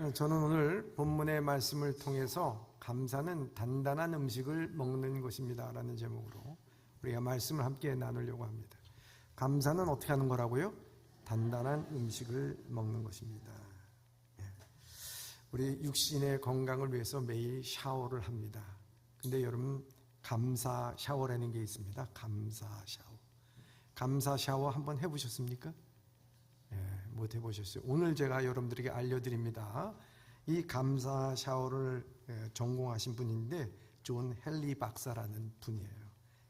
저는 오늘 본문의 말씀을 통해서 감사는 단단한 음식을 먹는 것입니다 라는 제목으로 우리가 말씀을 함께 나누려고 합니다. 감사는 어떻게 하는 거라고요? 단단한 음식을 먹는 것입니다. 우리 육신의 건강을 위해서 매일 샤워를 합니다. 근데 여러분, 감사 샤워라는 게 있습니다. 감사 샤워. 감사 샤워 한번 해보셨습니까? 못 해보셨어요. 오늘 제가 여러분들에게 알려드립니다. 이 감사 샤워를 전공하신 분인데 존 헨리 박사라는 분이에요.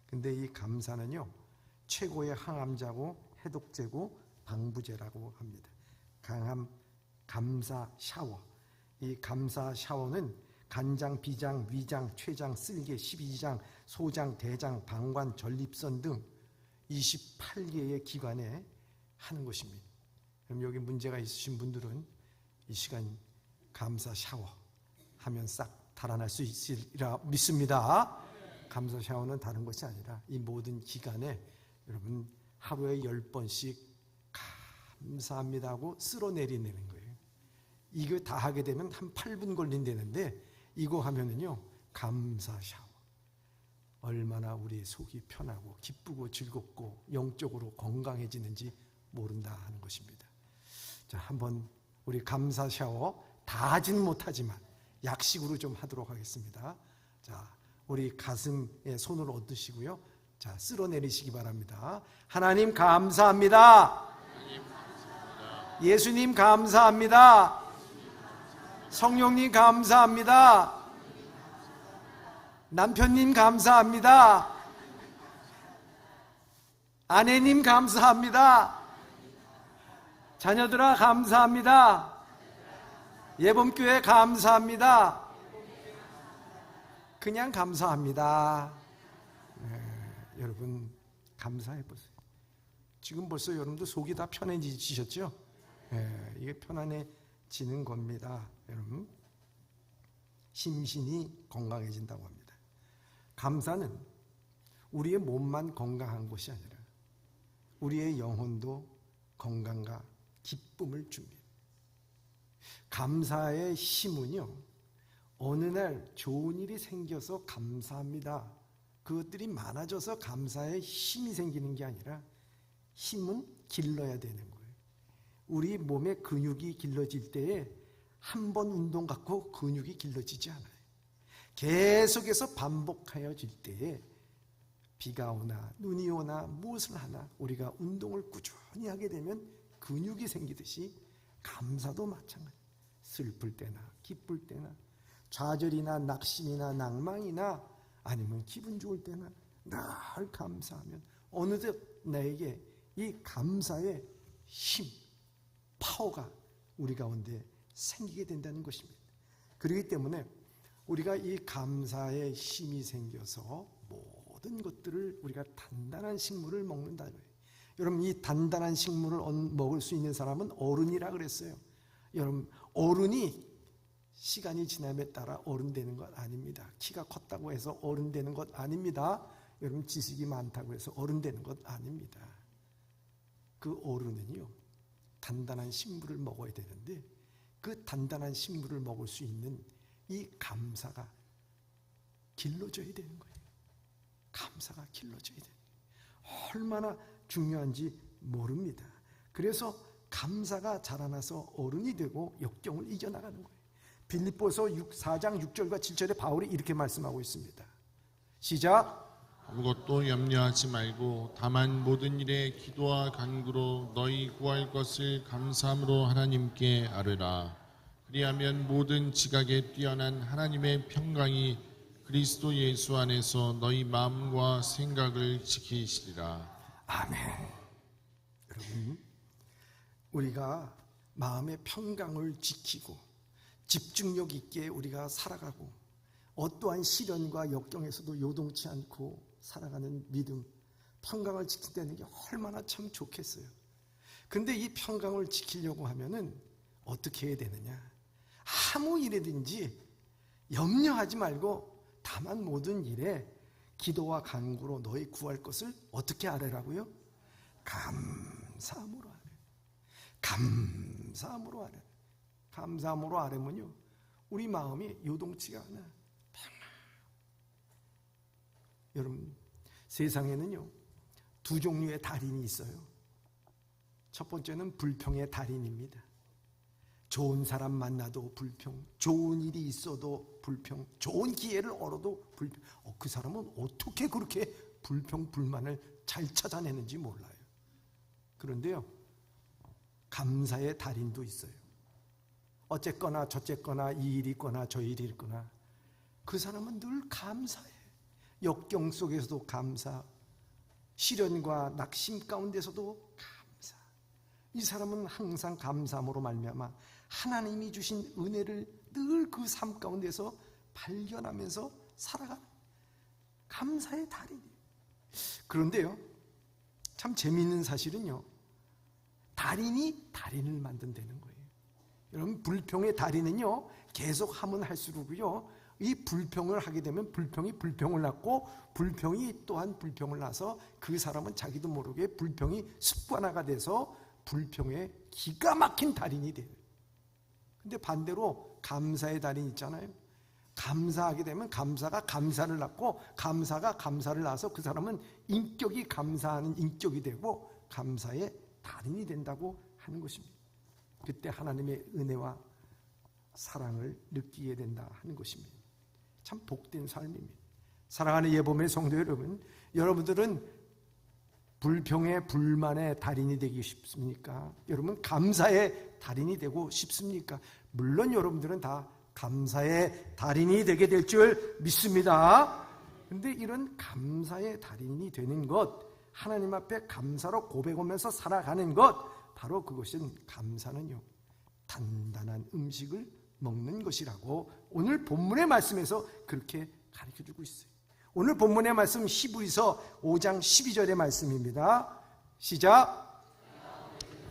근데 이 감사는요, 최고의 항암제고 해독제고 방부제라고 합니다. 강함 감사 샤워. 이 감사 샤워는 간장, 비장, 위장, 췌장, 쓸개, 십이장, 소장, 대장, 방관, 전립선 등 28개의 기관에 하는 것입니다. 그럼 여기 문제가 있으신 분들은 이 시간 감사 샤워 하면 싹 달아날 수 있으리라 믿습니다. 감사 샤워는 다른 것이 아니라 이 모든 기간에 여러분 하루에 10번씩 감사합니다 하고 쓸어내리는 거예요. 이거 다 하게 되면 한 8분 걸린다는데 이거 하면은요, 감사 샤워. 얼마나 우리의 속이 편하고 기쁘고 즐겁고 영적으로 건강해지는지 모른다 하는 것입니다. 자, 한번 우리 감사 샤워 다 하진 못하지만 약식으로 좀 하도록 하겠습니다. 자, 우리 가슴에 손을 얹으시고요. 자, 쓸어내리시기 바랍니다. 하나님 감사합니다. 예수님 감사합니다. 성령님 감사합니다. 남편님 감사합니다. 아내님 감사합니다. 자녀들아 감사합니다. 예범교회 감사합니다. 그냥 감사합니다. 여러분 감사해 보세요. 지금 벌써 여러분도 속이 다 편해지셨죠? 이게 편안해지는 겁니다. 여러분, 심신이 건강해진다고 합니다. 감사는 우리의 몸만 건강한 것이 아니라 우리의 영혼도 건강과 기쁨을 줍니다. 감사의 힘은요, 어느 날 좋은 일이 생겨서 감사합니다, 그것들이 많아져서 감사의 힘이 생기는 게 아니라 힘은 길러야 되는 거예요. 우리 몸의 근육이 길러질 때에 한 번 운동 갖고 근육이 길러지지 않아요. 계속해서 반복하여질 때에 비가 오나 눈이 오나 무엇을 하나 우리가 운동을 꾸준히 하게 되면 근육이 생기듯이 감사도 마찬가지. 슬플 때나 기쁠 때나 좌절이나 낙심이나 낭망이나 아니면 기분 좋을 때나 늘 감사하면 어느덧 나에게 이 감사의 힘, 파워가 우리 가운데 생기게 된다는 것입니다. 그렇기 때문에 우리가 이 감사의 힘이 생겨서 모든 것들을 우리가 단단한 식물을 먹는다는 거예요. 여러분, 이 단단한 식물을 먹을 수 있는 사람은 어른이라 그랬어요. 여러분, 어른이 시간이 지남에 따라 어른 되는 것 아닙니다. 키가 컸다고 해서 어른 되는 것 아닙니다. 여러분, 지식이 많다고 해서 어른 되는 것 아닙니다. 그 어른은요, 단단한 식물을 먹어야 되는데 그 단단한 식물을 먹을 수 있는 이 감사가 길러져야 되는 거예요. 감사가 길러져야 되는 거예요. 얼마나 중요한지 모릅니다. 그래서 감사가 자라나서 어른이 되고 역경을 이겨나가는 거예요. 빌립보서 4장 6절과 7절에 바울이 이렇게 말씀하고 있습니다. 시작. 아무것도 염려하지 말고 다만 모든 일에 기도와 간구로 너희 구할 것을 감사함으로 하나님께 아뢰라. 그리하면 모든 지각에 뛰어난 하나님의 평강이 그리스도 예수 안에서 너희 마음과 생각을 지키시리라. 아멘. 여러분, 우리가 마음의 평강을 지키고 집중력 있게 우리가 살아가고 어떠한 시련과 역경에서도 요동치 않고 살아가는 믿음, 평강을 지킨다는 게 얼마나 참 좋겠어요. 근데 이 평강을 지키려고 하면은 어떻게 해야 되느냐? 아무 일이든지 염려하지 말고 다만 모든 일에 기도와 간구로 너희 구할 것을 어떻게 아뢰라고요? 감사함으로 아뢰. 감사함으로 아뢰. 감사함으로 아뢰면요 우리 마음이 요동치가 않아. 여러분, 세상에는요 두 종류의 달인이 있어요. 첫 번째는 불평의 달인입니다. 좋은 사람 만나도 불평, 좋은 일이 있어도 불평, 좋은 기회를 얻어도 불평. 그 사람은 어떻게 그렇게 불평, 불만을 잘 찾아내는지 몰라요. 그런데요, 감사의 달인도 있어요. 어쨌거나 저쨌거나 이 일이 있거나 저 일이 있거나 그 사람은 늘 감사해. 역경 속에서도 감사, 시련과 낙심 가운데서도 감사. 이 사람은 항상 감사함으로 말미암아 하나님이 주신 은혜를 늘 그 삶 가운데서 발견하면서 살아가는 감사의 달인이에요. 그런데요, 참 재미있는 사실은요, 달인이 달인을 만든다는 거예요. 여러분, 불평의 달인은요 계속 하면 할수록요 이 불평을 하게 되면 불평이 불평을 낳고 불평이 또한 불평을 낳아서 그 사람은 자기도 모르게 불평이 습관화가 돼서 불평의 기가 막힌 달인이 돼요. 근데 반대로 감사의 달인 있잖아요. 감사하게 되면 감사가 감사를 낳고 감사가 감사를 낳아서 그 사람은 인격이 감사하는 인격이 되고 감사의 달인이 된다고 하는 것입니다. 그때 하나님의 은혜와 사랑을 느끼게 된다 하는 것입니다. 참 복된 삶입니다. 사랑하는 예보의 성도 여러분, 여러분들은 불평의 불만의 달인이 되기 싶습니까? 여러분 감사의 달인이 되고 싶습니까? 물론 여러분들은 다 감사의 달인이 되게 될 줄 믿습니다. 그런데 이런 감사의 달인이 되는 것, 하나님 앞에 감사로 고백하면서 살아가는 것, 바로 그것은 감사는요 단단한 음식을 먹는 것이라고 오늘 본문의 말씀에서 그렇게 가르쳐주고 있어요. 오늘 본문의 말씀 히브리서 5장 12절의 말씀입니다. 시작.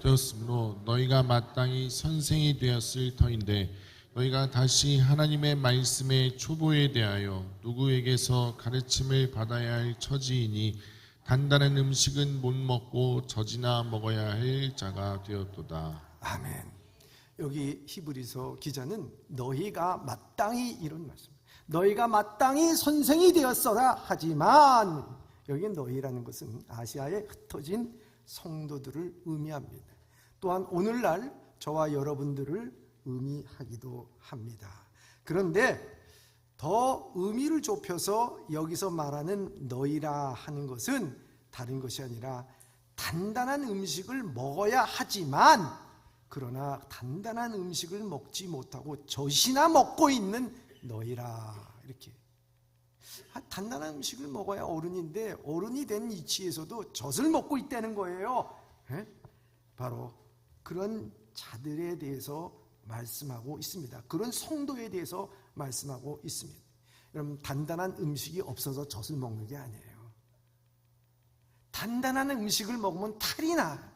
되었으므로 너희가 마땅히 선생이 되었을 터인데 너희가 다시 하나님의 말씀의 초보에 대하여 누구에게서 가르침을 받아야 할 처지이니 단단한 음식은 못 먹고 젖이나 먹어야 할 자가 되었도다. 아멘. 여기 히브리서 기자는 너희가 마땅히 이런 말씀, 너희가 마땅히 선생이 되었어라 하지만, 여기 너희라는 것은 아시아에 흩어진 성도들을 의미합니다. 또한 오늘날 저와 여러분들을 의미하기도 합니다. 그런데 더 의미를 좁혀서 여기서 말하는 너희라 하는 것은 다른 것이 아니라 단단한 음식을 먹어야 하지만, 그러나 단단한 음식을 먹지 못하고 젖이나 먹고 있는 너희라, 이렇게. 단단한 음식을 먹어야 어른인데 어른이 된 이치에서도 젖을 먹고 있다는 거예요. 바로 그런 자들에 대해서 말씀하고 있습니다. 그런 성도에 대해서 말씀하고 있습니다. 여러분, 단단한 음식이 없어서 젖을 먹는 게 아니에요. 단단한 음식을 먹으면 탈이 나,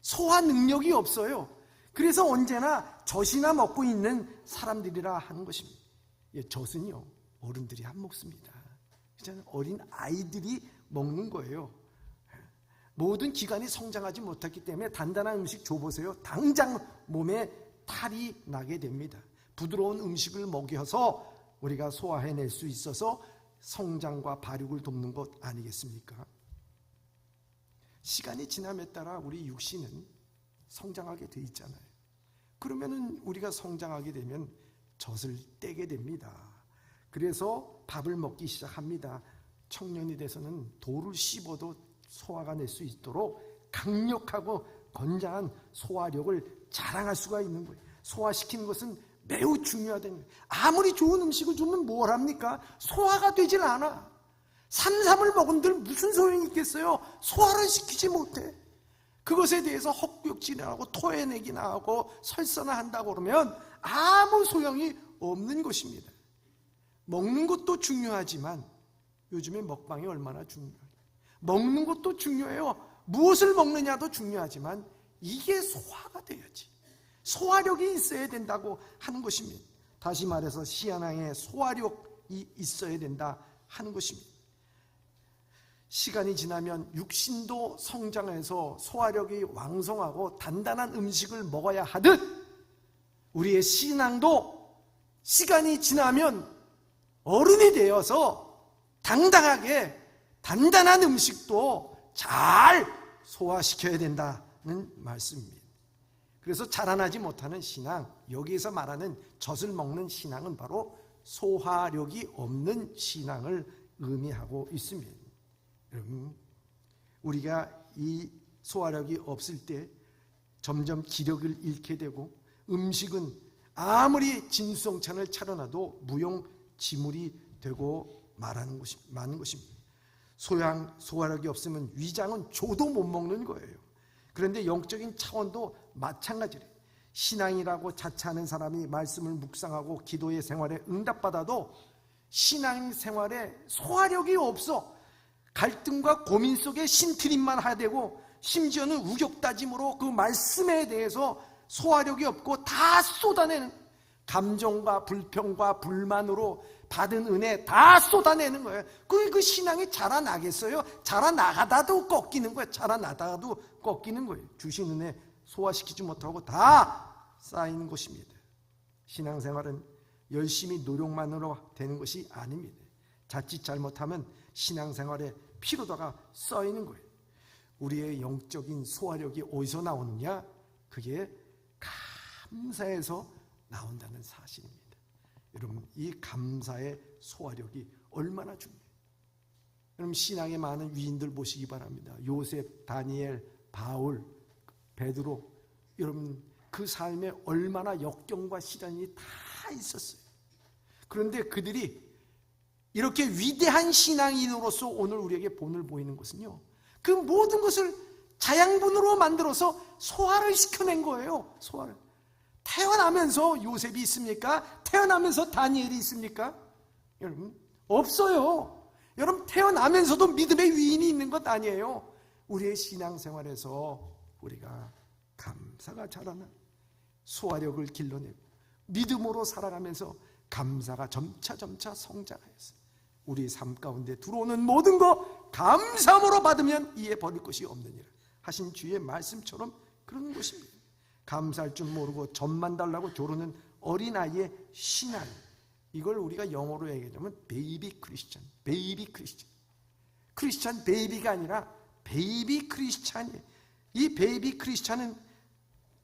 소화 능력이 없어요. 그래서 언제나 젖이나 먹고 있는 사람들이라 하는 것입니다. 젖은요 어른들이 안 먹습니다. 어린 아이들이 먹는 거예요. 모든 기관이 성장하지 못했기 때문에 단단한 음식 줘보세요. 당장 몸에 탈이 나게 됩니다. 부드러운 음식을 먹여서 우리가 소화해낼 수 있어서 성장과 발육을 돕는 것 아니겠습니까? 시간이 지남에 따라 우리 육신은 성장하게 돼 있잖아요. 그러면은 우리가 성장하게 되면 젖을 떼게 됩니다. 그래서 밥을 먹기 시작합니다. 청년이 돼서는 돌을 씹어도 소화가 낼 수 있도록 강력하고 건장한 소화력을 자랑할 수가 있는 거예요. 소화시키는 것은 매우 중요하다는 거예요. 아무리 좋은 음식을 주면 뭘 합니까? 소화가 되질 않아. 삼삼을 먹은들 무슨 소용이 있겠어요? 소화를 시키지 못해. 그것에 대해서 헛구역질이나 하고 토해내기나 하고 설사나 한다고 그러면 아무 소용이 없는 것입니다. 먹는 것도 중요하지만 요즘에 먹방이 얼마나 중요해요. 먹는 것도 중요해요. 무엇을 먹느냐도 중요하지만 이게 소화가 돼야지. 소화력이 있어야 된다고 하는 것입니다. 다시 말해서 신앙에 소화력이 있어야 된다 하는 것입니다. 시간이 지나면 육신도 성장해서 소화력이 왕성하고 단단한 음식을 먹어야 하듯 우리의 신앙도 시간이 지나면 어른이 되어서 당당하게 단단한 음식도 잘 소화시켜야 된다는 말씀입니다. 그래서 자라나지 못하는 신앙, 여기에서 말하는 젖을 먹는 신앙은 바로 소화력이 없는 신앙을 의미하고 있습니다. 여러분, 우리가 이 소화력이 없을 때 점점 기력을 잃게 되고, 음식은 아무리 진수성찬을 차려놔도 무용지물이 되고 마는 것입니다. 소화력이 없으면 위장은 조도 못 먹는 거예요. 그런데 영적인 차원도 마찬가지래요. 신앙이라고 자처하는 사람이 말씀을 묵상하고 기도의 생활에 응답받아도 신앙생활에 소화력이 없어 갈등과 고민 속에 신트림만 하되고, 심지어는 우격다짐으로 그 말씀에 대해서 소화력이 없고 다 쏟아내는, 감정과 불평과 불만으로 받은 은혜 다 쏟아내는 거예요. 그 신앙이 자라나겠어요? 자라나가다도 꺾이는 거예요. 자라나다가도 꺾이는 거예요. 주신 은혜 소화시키지 못하고 다 쌓이는 것입니다. 신앙생활은 열심히 노력만으로 되는 것이 아닙니다. 자칫 잘못하면 신앙생활에 피로도가 쌓이는 거예요. 우리의 영적인 소화력이 어디서 나오느냐? 그게 감사에서 나온다는 사실입니다. 여러분, 이 감사의 소화력이 얼마나 중요해요. 여러분, 신앙의 많은 위인들 보시기 바랍니다. 요셉, 다니엘, 바울, 베드로, 여러분 그 삶에 얼마나 역경과 시련이 다 있었어요. 그런데 그들이 이렇게 위대한 신앙인으로서 오늘 우리에게 본을 보이는 것은요, 그 모든 것을 자양분으로 만들어서 소화를 시켜낸 거예요. 소화를. 태어나면서 요셉이 있습니까? 태어나면서 다니엘이 있습니까? 여러분, 없어요. 여러분, 태어나면서도 믿음의 위인이 있는 것 아니에요. 우리의 신앙생활에서 우리가 감사가 자라나 소화력을 길러내고 믿음으로 살아가면서 감사가 점차 성장하였어요. 우리 삶 가운데 들어오는 모든 거 감사함으로 받으면 이에 버릴 것이 없느니라 하신 주의 말씀처럼 그런 것입니다. 감사할 줄 모르고 점만 달라고 조르는 어린아이의 신앙, 이걸 우리가 영어로 얘기하자면 베이비 크리스찬, 크리스찬 베이비가 아니라 베이비 크리스찬이에요. 이 베이비 크리스찬은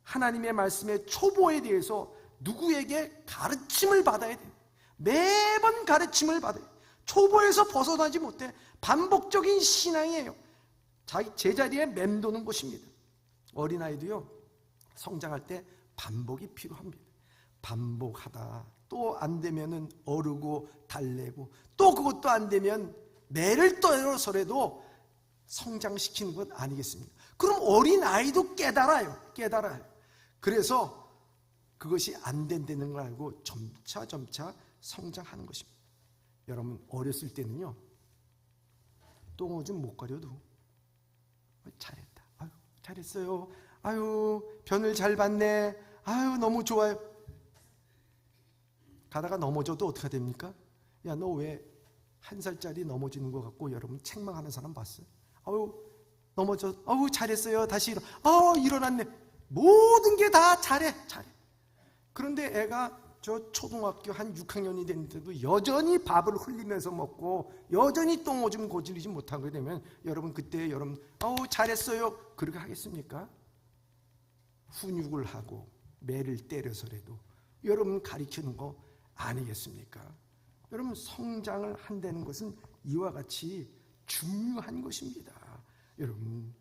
하나님의 말씀의 초보에 대해서 누구에게 가르침을 받아야 돼요. 매번 가르침을 받아요. 초보에서 벗어나지 못해. 반복적인 신앙이에요. 자기 제자리에 맴도는 것입니다. 어린아이도요, 성장할 때 반복이 필요합니다. 반복하다 또 안 되면은 어르고 달래고, 또 그것도 안 되면 매를 떨어서라도 성장시키는 것 아니겠습니까? 그럼 어린아이도 깨달아요. 그래서 그것이 안 된다는 걸 알고 점차 성장하는 것입니다. 여러분, 어렸을 때는요, 똥오줌 못 가려도 잘했다, 아유 잘했어요, 아유 변을 잘 봤네, 아유 너무 좋아요. 가다가 넘어져도 어떻게 됩니까? 야, 너 왜 1살짜리 넘어지는 것 같고 여러분 책망하는 사람 봤어요? 아유 넘어져, 아유 잘했어요, 다시 일어났네. 모든 게 다 잘해. 그런데 애가 저 초등학교 한 6학년이 됐는데도 여전히 밥을 흘리면서 먹고 여전히 똥오줌 고지르지 못하게 되면 여러분 그때 여러분 잘했어요 그렇게 하겠습니까? 훈육을 하고 매를 때려서라도 여러분 가르치는 거 아니겠습니까? 여러분, 성장을 한다는 것은 이와 같이 중요한 것입니다. 여러분,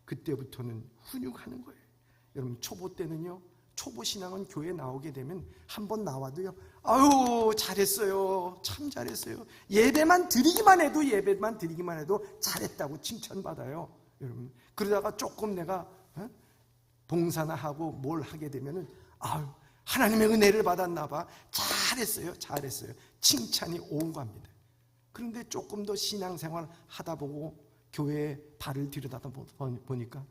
그때부터는 훈육하는 거예요. 여러분, 초보 때는요, 초보 신앙은 교회 나오게 되면 한번 나와도요, 아유 잘했어요, 참 잘했어요. 예배만 드리기만 해도 잘했다고 칭찬받아요. 여러분, 그러다가 조금 내가 봉사나 하고 뭘 하게 되면은 아유 하나님의 은혜를 받았나 봐, 잘했어요. 칭찬이 오고 갑니다. 그런데 조금 더 신앙생활 하다 보고 교회에 발을 들여다다 보니까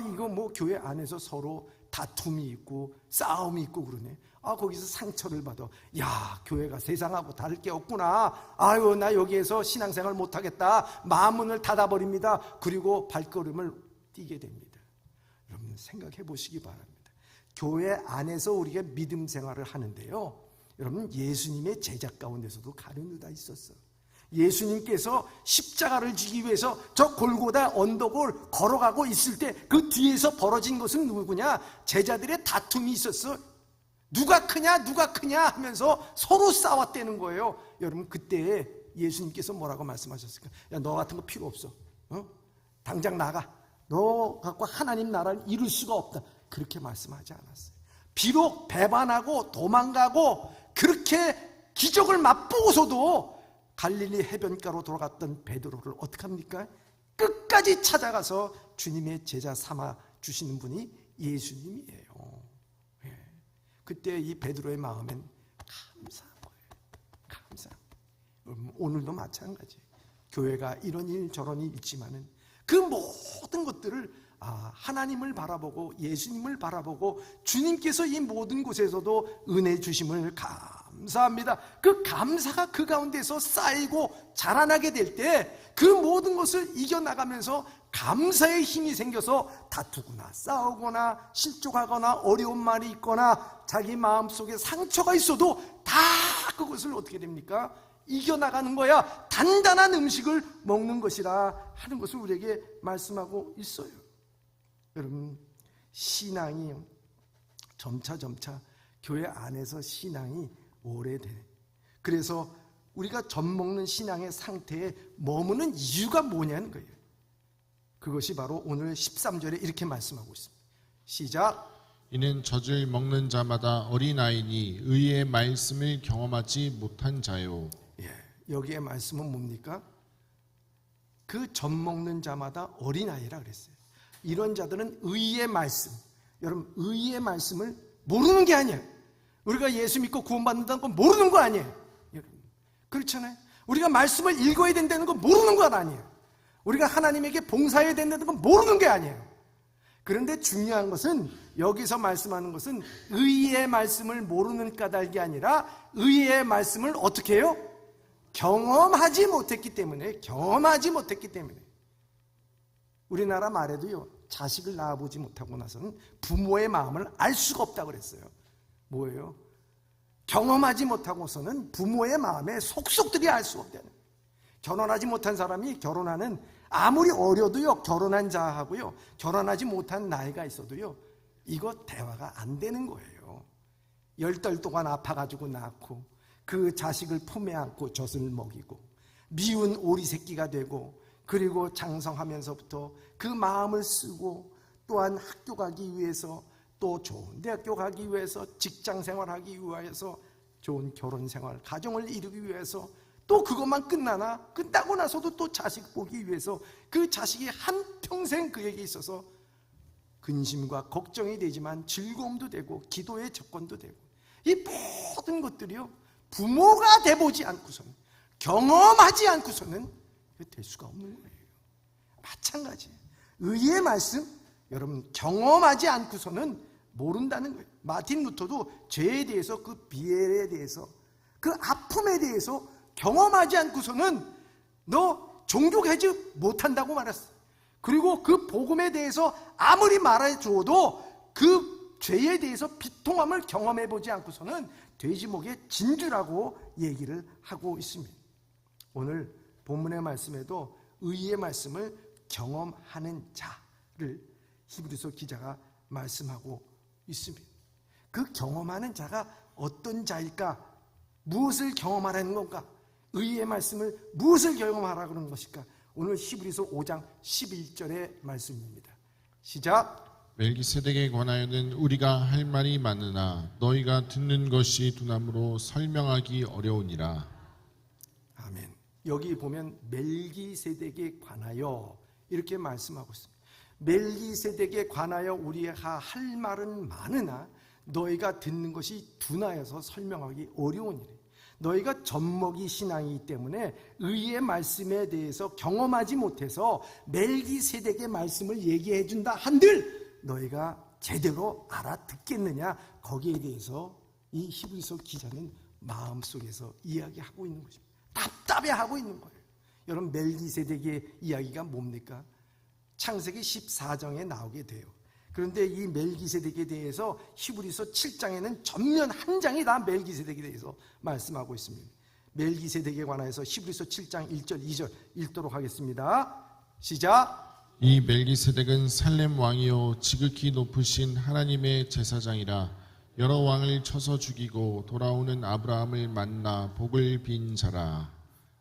이거 뭐 교회 안에서 서로 다툼이 있고 싸움이 있고 그러네. 거기서 상처를 받아. 야, 교회가 세상하고 다를 게 없구나. 아유, 나 여기에서 신앙생활 못하겠다. 마음문을 닫아버립니다. 그리고 발걸음을 띄게 됩니다. 여러분 생각해 보시기 바랍니다. 교회 안에서 우리가 믿음 생활을 하는데요, 여러분, 예수님의 제자 가운데서도 가룟 유다 있었어. 예수님께서 십자가를 지기 위해서 저 골고다 언덕을 걸어가고 있을 때 그 뒤에서 벌어진 것은 누구냐? 제자들의 다툼이 있었어. 누가 크냐 하면서 서로 싸웠다는 거예요. 여러분, 그때 예수님께서 뭐라고 말씀하셨을까? 야, 너 같은 거 필요 없어. 당장 나가. 너 갖고 하나님 나라를 이룰 수가 없다. 그렇게 말씀하지 않았어요. 비록 배반하고 도망가고 그렇게 기적을 맛보고서도 갈릴리 해변가로 돌아갔던 베드로를 어떻게 합니까? 끝까지 찾아가서 주님의 제자 삼아 주시는 분이 예수님이에요. 그때 이 베드로의 마음엔 감사한 거예요. 감사. 오늘도 마찬가지. 교회가 이런 일 저런 일 있지만은 그 모든 것들을 하나님을 바라보고 예수님을 바라보고 주님께서 이 모든 곳에서도 은혜 주심을 감사합니다. 그 감사가 그 가운데서 쌓이고 자라나게 될 때 그 모든 것을 이겨나가면서 감사의 힘이 생겨서 다투거나 싸우거나 실족하거나 어려운 말이 있거나 자기 마음속에 상처가 있어도 다 그것을 어떻게 됩니까? 이겨나가는 거야. 단단한 음식을 먹는 것이라 하는 것을 우리에게 말씀하고 있어요. 여러분, 신앙이 점차 교회 안에서 신앙이 오래돼. 그래서 우리가 젖먹는 신앙의 상태에 머무는 이유가 뭐냐는 거예요. 그것이 바로 오늘 13절에 이렇게 말씀하고 있습니다. 시작. 이는 젖을 먹는 자마다 어린아이니 의의 말씀을 경험하지 못한 자요. 여기에 말씀은 뭡니까? 그 젖 먹는 자마다 어린아이라 그랬어요. 이런 자들은 의의 말씀, 여러분, 의의 말씀을 모르는 게 아니에요. 우리가 예수 믿고 구원받는다는 건 모르는 거 아니에요. 여러분, 그렇잖아요. 우리가 말씀을 읽어야 된다는 건 모르는 건 아니에요. 우리가 하나님에게 봉사해야 된다는 건 모르는 게 아니에요. 그런데 중요한 것은 여기서 말씀하는 것은 의의 말씀을 모르는 까닭이 아니라 의의 말씀을 어떻게 해요? 경험하지 못했기 때문에. 우리나라 말에도요, 자식을 낳아보지 못하고 나서는 부모의 마음을 알 수가 없다고 그랬어요. 뭐예요? 경험하지 못하고서는 부모의 마음에 속속들이 알 수 없다는. 결혼하지 못한 사람이 결혼하는, 아무리 어려도요, 결혼한 자하고요, 결혼하지 못한 나이가 있어도요, 이거 대화가 안 되는 거예요. 10달 동안 아파가지고 낳고 그 자식을 품에 안고 젖을 먹이고 미운 오리 새끼가 되고, 그리고 장성하면서부터 그 마음을 쓰고 또한 학교 가기 위해서, 또 좋은 대학교 가기 위해서, 직장 생활하기 위해서, 좋은 결혼 생활, 가정을 이루기 위해서, 또 그것만 끝나고 나서도 또 자식 보기 위해서 그 자식이 한평생 그에게 있어서 근심과 걱정이 되지만 즐거움도 되고 기도의 조건도 되고, 이 모든 것들이요, 부모가 돼보지 않고서는, 경험하지 않고서는 될 수가 없는 거예요. 마찬가지예요. 의의 말씀, 여러분, 경험하지 않고서는 모른다는 거예요. 마틴 루터도 죄에 대해서, 그 비엘에 대해서, 그 아픔에 대해서 경험하지 않고서는 너 종교하지 못한다고 말했어요. 그리고 그 복음에 대해서 아무리 말해 주어도 그 죄에 대해서 비통함을 경험해보지 않고서는 돼지목의 진주라고 얘기를 하고 있습니다. 오늘 본문의 말씀에도 의의 말씀을 경험하는 자를 히브리서 기자가 말씀하고 있습니다. 그 경험하는 자가 어떤 자일까? 무엇을 경험하라는 건가? 의의 말씀을 무엇을 경험하라고 하는 것일까? 오늘 히브리서 5장 11절의 말씀입니다. 시작. 멜기세덱에 관하여는 우리가 할 말이 많으나 너희가 듣는 것이 둔함으로 설명하기 어려우니라. 아멘. 여기 보면 멜기세덱에 관하여 이렇게 말씀하고 있습니다. 멜기세덱에 관하여 우리가 할 말은 많으나 너희가 듣는 것이 둔하여서 설명하기 어려우니라. 너희가 젖먹이 신앙이기 때문에 의의 말씀에 대해서 경험하지 못해서 멜기세덱의 말씀을 얘기해 준다 한들 너희가 제대로 알아듣겠느냐? 거기에 대해서 이 히브리서 기자는 마음속에서 이야기하고 있는 것입니다. 답답해하고 있는 거예요. 여러분, 멜기세덱의 이야기가 뭡니까? 창세기 14장에 나오게 돼요. 그런데 이 멜기세덱에 대해서 히브리서 7장에는 전면 한 장이 다 멜기세덱에 대해서 말씀하고 있습니다. 멜기세덱에 관하여서 히브리서 7장 1절 2절 읽도록 하겠습니다. 시작. 이 멜기세덱은 살렘 왕이요 지극히 높으신 하나님의 제사장이라 여러 왕을 쳐서 죽이고 돌아오는 아브라함을 만나 복을 빈 자라.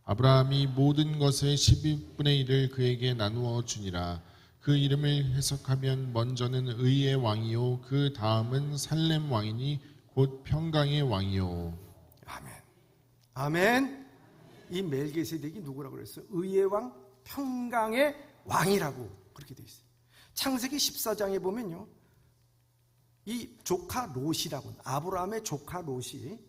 아브라함이 모든 것의 12분의 1을 그에게 나누어 주니라. 그 이름을 해석하면 먼저는 의의 왕이요 그 다음은 살렘 왕이니 곧 평강의 왕이요. 아멘. 아멘. 이 멜기세덱이 누구라고 그랬어요? 의의 왕, 평강의 왕이라고 그렇게 되어 있어요. 창세기 14장에 보면요, 이 조카 롯이라고, 아브라함의 조카 롯이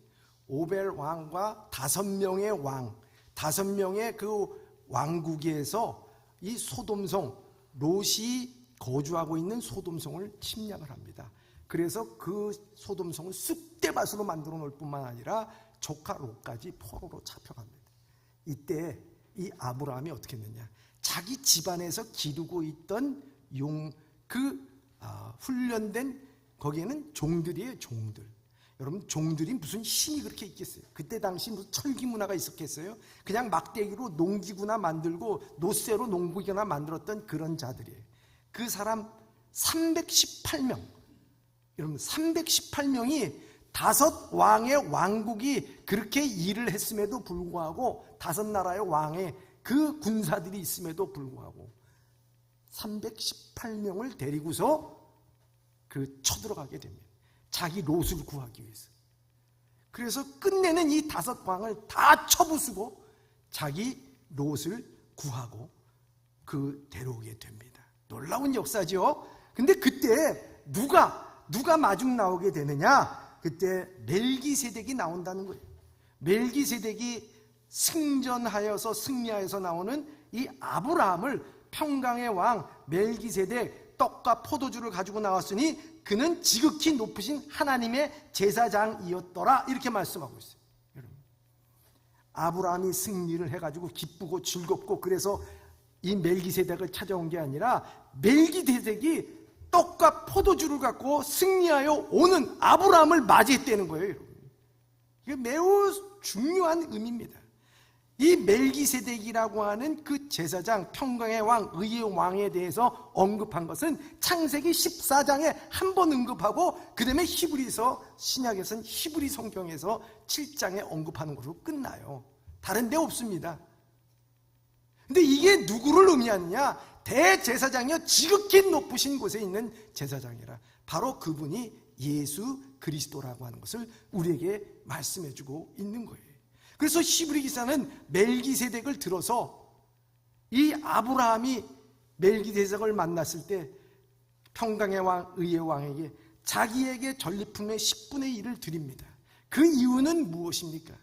오벨 왕과 5명의 왕, 5명의 그 왕국에서 이 소돔성, 롯이 거주하고 있는 소돔성을 침략을 합니다. 그래서 그 소돔성을 쑥대밭으로 만들어 놓을 뿐만 아니라 조카 롯까지 포로로 잡혀갑니다. 이때 이 아브라함이 어떻게 했느냐, 자기 집안에서 기르고 있던 훈련된, 거기에는 종들이에요, 종들. 여러분, 종들이 무슨 힘이 그렇게 있겠어요? 그때 당시 무슨 철기 문화가 있었겠어요? 그냥 막대기로 농기구나 만들고 노쇠로 농기구나 만들었던 그런 자들이에요. 그 사람 318명, 여러분 318명이 5왕의 왕국이 그렇게 일을 했음에도 불구하고, 5나라의 왕의 그 군사들이 있음에도 불구하고 318명을 데리고서 쳐들어가게 됩니다. 자기 롯을 구하기 위해서. 그래서 끝내는 이 5왕을 다 쳐부수고 자기 롯을 구하고 데려오게 됩니다. 놀라운 역사죠. 근데 그때 누가 마중 나오게 되느냐? 그때 멜기세덱이 나온다는 거예요. 멜기세덱이 승리하여서 나오는 이 아브라함을 평강의 왕 멜기세덱, 떡과 포도주를 가지고 나왔으니 그는 지극히 높으신 하나님의 제사장이었더라, 이렇게 말씀하고 있어요. 여러분, 아브라함이 승리를 해가지고 기쁘고 즐겁고, 그래서 이 멜기세덱을 찾아온 게 아니라 멜기세덱이 떡과 포도주를 갖고 승리하여 오는 아브라함을 맞이했다는 거예요. 여러분, 이게 매우 중요한 의미입니다. 이 멜기세덱이라고 하는 그 제사장, 평강의 왕, 의의 왕에 대해서 언급한 것은 창세기 14장에 한 번 언급하고, 그 다음에 히브리서, 신약에서는 히브리 성경에서 7장에 언급하는 것으로 끝나요. 다른 데 없습니다. 근데 이게 누구를 의미하느냐? 대제사장이요 지극히 높으신 곳에 있는 제사장이라, 바로 그분이 예수 그리스도라고 하는 것을 우리에게 말씀해주고 있는 거예요. 그래서 히브리 기사는 멜기세덱을 들어서 이 아브라함이 멜기세덱을 만났을 때 평강의 왕, 의의 왕에게 자기에게 전리품의 10분의 1을 드립니다. 그 이유는 무엇입니까?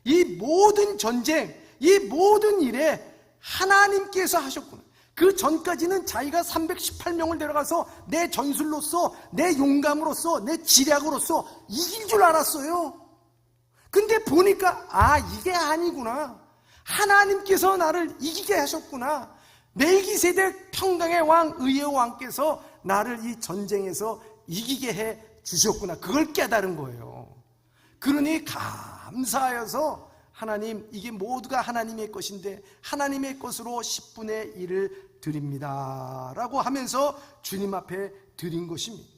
이 모든 전쟁, 이 모든 일에 하나님께서 하셨구나. 그 전까지는 자기가 318명을 데려가서 내 전술로서, 내 용감으로서, 내 지략으로서 이길 줄 알았어요. 근데 보니까 이게 아니구나. 하나님께서 나를 이기게 하셨구나. 멜기세덱 평강의 왕, 의의 왕께서 나를 이 전쟁에서 이기게 해 주셨구나. 그걸 깨달은 거예요. 그러니 감사하여서 하나님, 이게 모두가 하나님의 것인데 하나님의 것으로 10분의 1을 드립니다 라고 하면서 주님 앞에 드린 것입니다.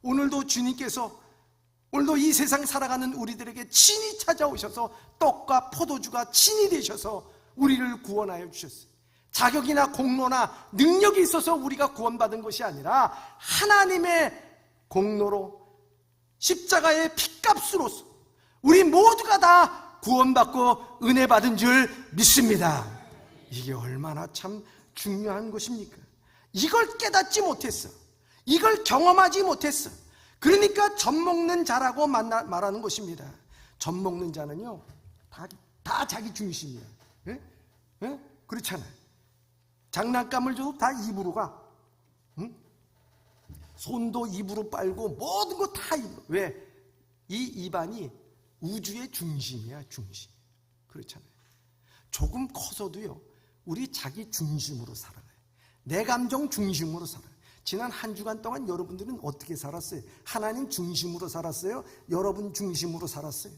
오늘도 주님께서, 오늘도 이 세상 살아가는 우리들에게 친히 찾아오셔서 떡과 포도주가 친히 되셔서 우리를 구원하여 주셨어요. 자격이나 공로나 능력이 있어서 우리가 구원받은 것이 아니라 하나님의 공로로, 십자가의 핏값으로서 우리 모두가 다 구원받고 은혜 받은 줄 믿습니다. 이게 얼마나 참 중요한 것입니까? 이걸 깨닫지 못했어. 이걸 경험하지 못했어. 그러니까 젖 먹는 자라고 말하는 것입니다. 젖 먹는 자는요, 다 자기 중심이야. 예? 예? 그렇잖아요. 장난감을 줘도 다 입으로 가. 응? 손도 입으로 빨고 모든 거 다 입으로. 왜? 이 입안이 우주의 중심이야, 중심. 그렇잖아요. 조금 커서도요, 우리 자기 중심으로 살아가요. 내 감정 중심으로 살아요. 지난 한 주간 동안 여러분들은 어떻게 살았어요? 하나님 중심으로 살았어요? 여러분 중심으로 살았어요?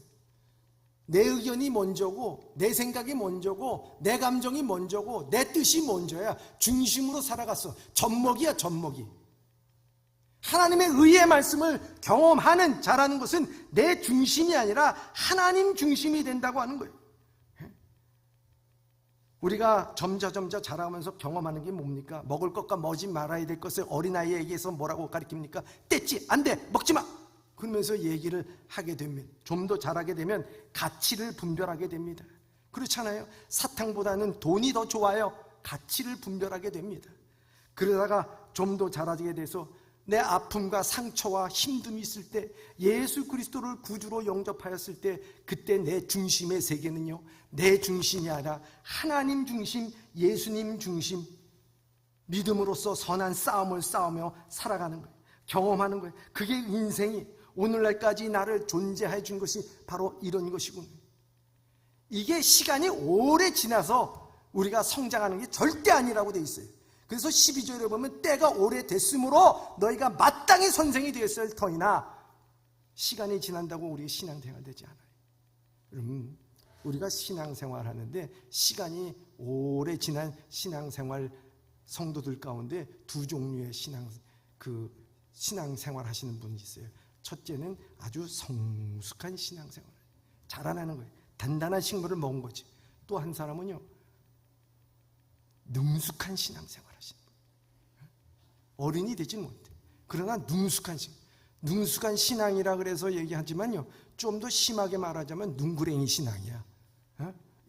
내 의견이 먼저고, 내 생각이 먼저고, 내 감정이 먼저고, 내 뜻이 먼저야. 중심으로 살아갔어. 젖먹이야, 젖먹이. 하나님의 의의 말씀을 경험하는 자라는 것은 내 중심이 아니라 하나님 중심이 된다고 하는 거예요. 우리가 점차 자라면서 경험하는 게 뭡니까? 먹을 것과 먹지 말아야 될 것을 어린아이에 얘기해서 뭐라고 가르칩니까? 뗐지, 안 돼, 먹지 마! 그러면서 얘기를 하게 되면, 좀 더 자라게 되면 가치를 분별하게 됩니다. 그렇잖아요. 사탕보다는 돈이 더 좋아요. 가치를 분별하게 됩니다. 그러다가 좀 더 자라게 돼서 내 아픔과 상처와 힘듦이 있을 때, 예수 그리스도를 구주로 영접하였을 때, 그때 내 중심의 세계는요, 내 중심이 아니라 하나님 중심, 예수님 중심, 믿음으로써 선한 싸움을 싸우며 살아가는 거예요. 경험하는 거예요. 그게 인생이 오늘날까지 나를 존재해 준 것이 바로 이런 것이군요. 이게 시간이 오래 지나서 우리가 성장하는 게 절대 아니라고 돼 있어요. 그래서 12절에 보면 때가 오래됐으므로 너희가 마땅히 선생이 되었을 터이나, 시간이 지난다고 우리 신앙생활 되지 않아요. 우리가 신앙생활 하는데 시간이 오래 지난 신앙생활 성도들 가운데 두 종류의 신앙생활 하시는 분이 있어요. 첫째는 아주 성숙한 신앙생활, 자라나는 거예요. 단단한 식물을 먹은 거지. 또 한 사람은요, 능숙한 신앙생활 하시는 거예요. 어른이 되지는 못해. 그러나 능숙한 신앙이라 그래서 얘기하지만요, 좀 더 심하게 말하자면 눈구랭이 신앙이야.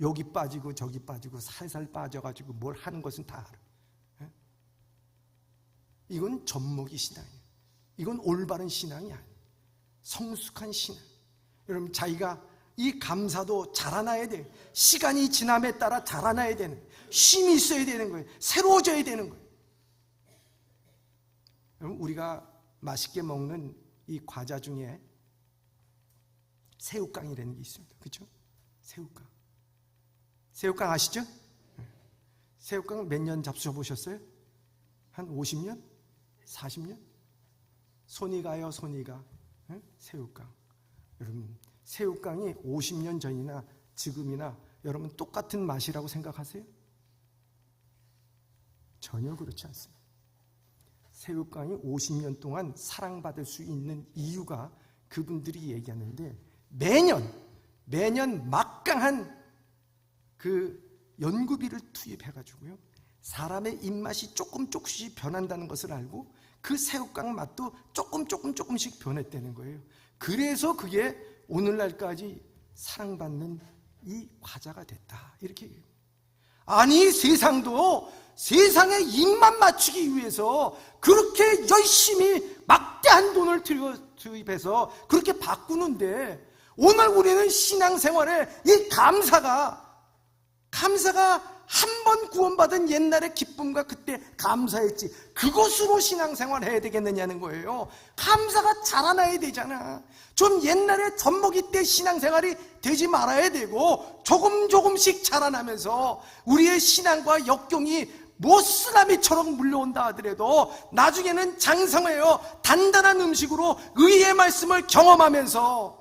여기 빠지고 저기 빠지고 살살 빠져가지고 뭘 하는 것은 다 알아. 이건 젖먹이 신앙이에요. 이건 올바른 신앙이 아니에요. 성숙한 신앙. 여러분, 자기가 이 감사도 자라나야 돼요. 시간이 지남에 따라 자라나야 되는 거예요. 힘이 있어야 되는 거예요. 새로워져야 되는 거예요. 여러분, 우리가 맛있게 먹는 이 과자 중에 새우깡이라는 게 있습니다. 그렇죠? 새우깡 아시죠? 새우깡 몇 년 잡수셔 보셨어요? 한 50년? 40년? 손이 가요, 손이 가. 새우깡. 여러분, 새우깡이 50년 전이나 지금이나 여러분 똑같은 맛이라고 생각하세요? 전혀 그렇지 않습니다. 새우깡이 50년 동안 사랑받을 수 있는 이유가, 그분들이 얘기하는데, 매년 막강한 그 연구비를 투입해가지고요, 사람의 입맛이 조금씩 변한다는 것을 알고 그 새우깡 맛도 조금씩 변했다는 거예요. 그래서 그게 오늘날까지 사랑받는 이 과자가 됐다, 이렇게 얘기해요. 아니, 세상도 세상의 입맛 맞추기 위해서 그렇게 열심히 막대한 돈을 투입해서 그렇게 바꾸는데, 오늘 우리는 신앙생활에 이 감사가 한 번 구원받은 옛날의 기쁨과 그때 감사했지, 그것으로 신앙생활 해야 되겠느냐는 거예요. 감사가 자라나야 되잖아. 좀 옛날에 젖먹이 때 신앙생활이 되지 말아야 되고, 조금씩 자라나면서 우리의 신앙과 역경이 모쓰나미처럼 물려온다 하더라도 나중에는 장성하여 단단한 음식으로 의의 말씀을 경험하면서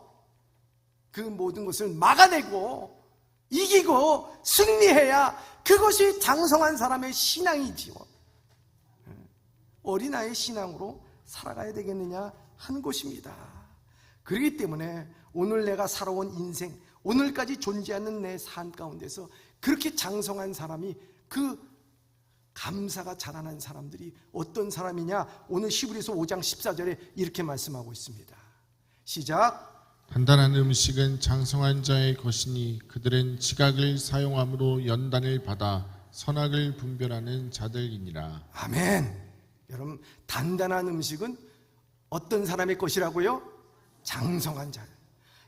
그 모든 것을 막아내고 이기고 승리해야 그것이 장성한 사람의 신앙이지요. 어린아이의 신앙으로 살아가야 되겠느냐 하는 것입니다. 그렇기 때문에 오늘 내가 살아온 인생, 오늘까지 존재하는 내 삶 가운데서 그렇게 장성한 사람이, 그 감사가 자라난 사람들이 어떤 사람이냐, 오늘 히브리서 5장 14절에 이렇게 말씀하고 있습니다. 시작. 단단한 음식은 장성한 자의 것이니 그들은 지각을 사용함으로 연단을 받아 선악을 분별하는 자들이니라. 아멘. 여러분, 단단한 음식은 어떤 사람의 것이라고요? 장성한 자.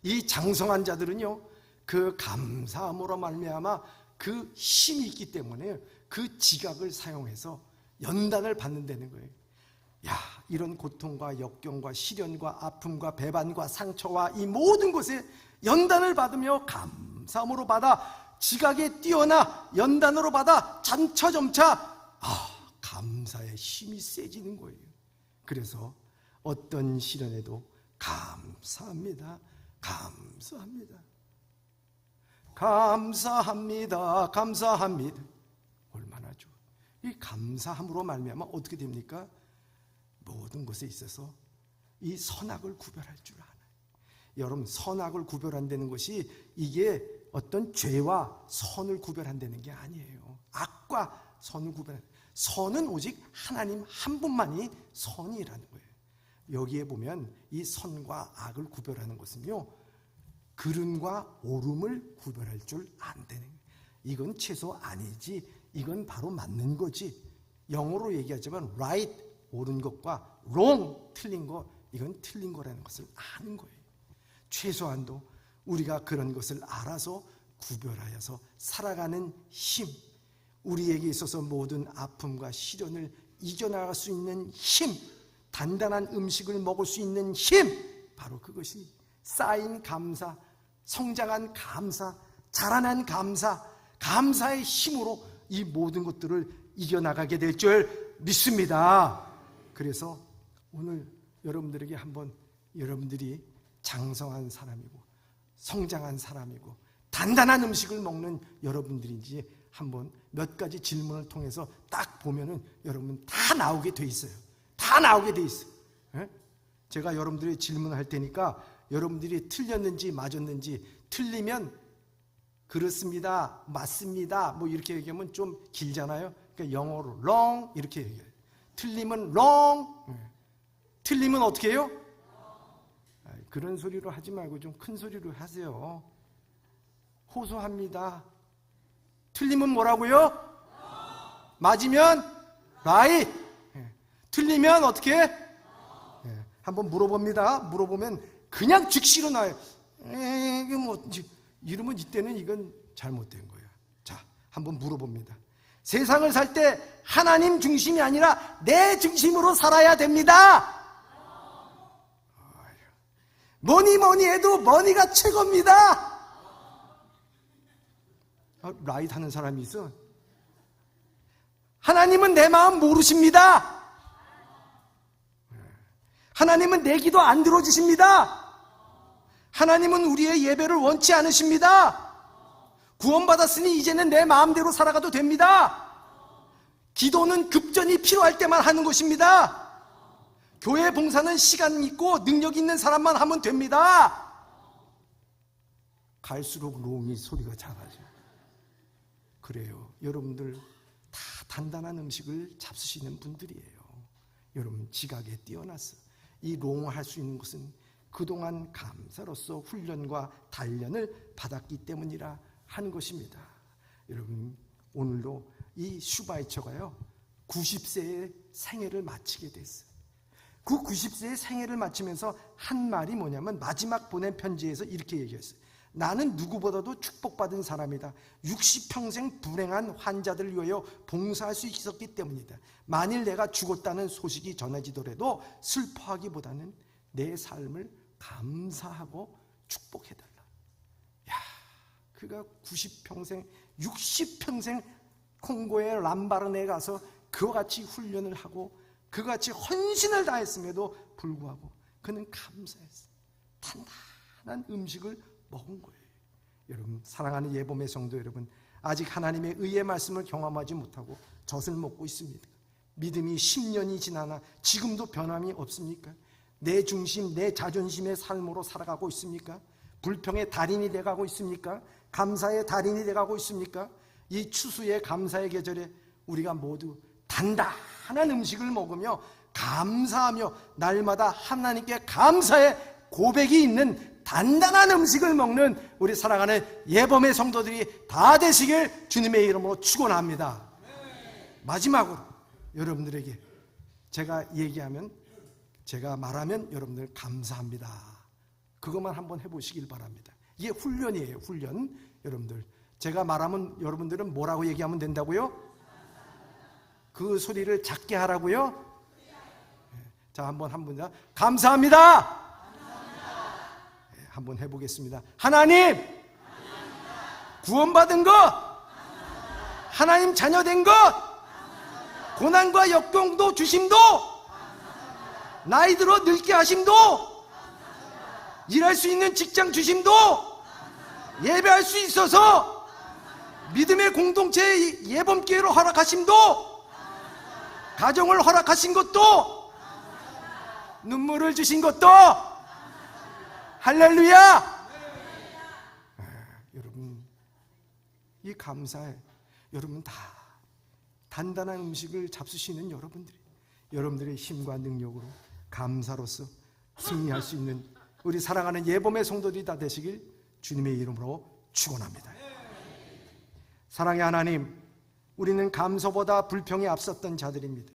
이 장성한 자들은요, 그 감사함으로 말미암아 그 힘이 있기 때문에 그 지각을 사용해서 연단을 받는다는 거예요. 야, 이런 고통과 역경과 시련과 아픔과 배반과 상처와 이 모든 것에 연단을 받으며 감사함으로 받아 지각에 뛰어나 연단으로 받아 점차 감사의 힘이 세지는 거예요. 그래서 어떤 시련에도 감사합니다. 감사합니다. 감사합니다. 감사합니다. 얼마나 좋아. 이 감사함으로 말미암아 어떻게 됩니까? 모든 것에 있어서 이 선악을 구별할 줄 알아요. 여러분, 선악을 구별한다는 것이 이게 어떤 죄와 선을 구별한다는 게 아니에요. 악과 선을 구별한다. 선은 오직 하나님 한 분만이 선이라는 거예요. 여기에 보면 이 선과 악을 구별하는 것은요, 그름과 오름을 구별할 줄 안다는 거예요. 이건 최소 아니지, 이건 바로 맞는 거지. 영어로 얘기하자면 right, 옳은 것과 wrong, 틀린 것, 이건 틀린 거라는 것을 아는 거예요. 최소한도 우리가 그런 것을 알아서 구별하여서 살아가는 힘, 우리에게 있어서 모든 아픔과 시련을 이겨나갈 수 있는 힘, 단단한 음식을 먹을 수 있는 힘, 바로 그것이 쌓인 감사, 성장한 감사, 자라난 감사, 감사의 힘으로 이 모든 것들을 이겨나가게 될 줄 믿습니다. 그래서 오늘 여러분들에게 한번, 여러분들이 장성한 사람이고 성장한 사람이고 단단한 음식을 먹는 여러분들인지 한번 몇 가지 질문을 통해서 딱 보면은 여러분 다 나오게 돼 있어요. 다 나오게 돼 있어요. 예? 제가 여러분들이 질문할 테니까 여러분들이 틀렸는지 맞았는지, 틀리면 그렇습니다, 맞습니다, 뭐 이렇게 얘기하면 좀 길잖아요. 그러니까 영어로 wrong 이렇게 얘기해요. 틀리면 wrong, 틀리면 어떻게 해요? 그런 소리로 하지 말고 좀 큰 소리로 하세요. 호소합니다. 틀리면 뭐라고요? 맞으면 right. 틀리면 어떻게 해? 한번 물어봅니다. 물어보면 그냥 즉시로 나와요. 이게 뭐 이러면 이때는 이건 잘못된 거예요. 자, 한번 물어봅니다. 세상을 살 때 하나님 중심이 아니라 내 중심으로 살아야 됩니다. 뭐니 해도 머니가 최고입니다. 라이트 하는 사람이 있어. 하나님은 내 마음 모르십니다. 하나님은 내 기도 안 들어주십니다. 하나님은 우리의 예배를 원치 않으십니다. 구원받았으니 이제는 내 마음대로 살아가도 됩니다. 기도는 급전이 필요할 때만 하는 것입니다. 교회 봉사는 시간 있고 능력 있는 사람만 하면 됩니다. 갈수록 롱이 소리가 작아져. 그래요. 여러분들 다 단단한 음식을 잡수시는 분들이에요. 여러분 지각에 뛰어났어. 이 롱할 수 있는 것은 그동안 감사로서 훈련과 단련을 받았기 때문이라 하는 것입니다. 여러분 오늘도 이 슈바이처가요 90세의 생애를 마치게 됐어요. 그 90세의 생애를 마치면서 한 말이 뭐냐면 마지막 보낸 편지에서 이렇게 얘기했어요. 나는 누구보다도 축복받은 사람이다. 60평생 불행한 환자들을 위하여 봉사할 수 있었기 때문이다. 만일 내가 죽었다는 소식이 전해지더라도 슬퍼하기보다는 내 삶을 감사하고 축복해달라. 야, 그가 90평생, 60평생 콩고의 람바르네에 가서 그와 같이 훈련을 하고 그와 같이 헌신을 다했음에도 불구하고 그는 감사했어요. 단단한 음식을 먹은 거예요. 여러분 사랑하는 예범의 성도 여러분, 아직 하나님의 의의 말씀을 경험하지 못하고 젖을 먹고 있습니까? 믿음이 10년이 지나나 지금도 변함이 없습니까? 내 중심, 내 자존심의 삶으로 살아가고 있습니까? 불평의 달인이 돼가고 있습니까? 감사의 달인이 돼가고 있습니까? 이 추수의 감사의 계절에 우리가 모두 단단한 음식을 먹으며 감사하며 날마다 하나님께 감사의 고백이 있는 단단한 음식을 먹는 우리 사랑하는 예범의 성도들이 다 되시길 주님의 이름으로 축원합니다. 마지막으로 여러분들에게 제가 말하면 여러분들 감사합니다. 그것만 한번 해보시길 바랍니다. 이게 훈련이에요. 훈련. 여러분들 제가 말하면 여러분들은 뭐라고 얘기하면 된다고요? 그 소리를 작게 하라고요? 자, 한번 감사합니다. 한번 해보겠습니다. 하나님, 구원받은 것, 하나님 자녀된 것, 고난과 역경도 주심도, 나이 들어 늙게 하심도, 일할 수 있는 직장 주심도, 예배할 수 있어서 믿음의 공동체 예범기회로 허락하심도, 가정을 허락하신 것도, 눈물을 주신 것도, 할렐루야! 여러분, 이 감사에 여러분 다 단단한 음식을 잡수시는 여러분들의 힘과 능력으로 감사로서 승리할 수 있는 우리 사랑하는 예범의 성도들이 다 되시길 주님의 이름으로 축원합니다. 사랑의 하나님, 우리는 감사보다 불평에 앞섰던 자들입니다.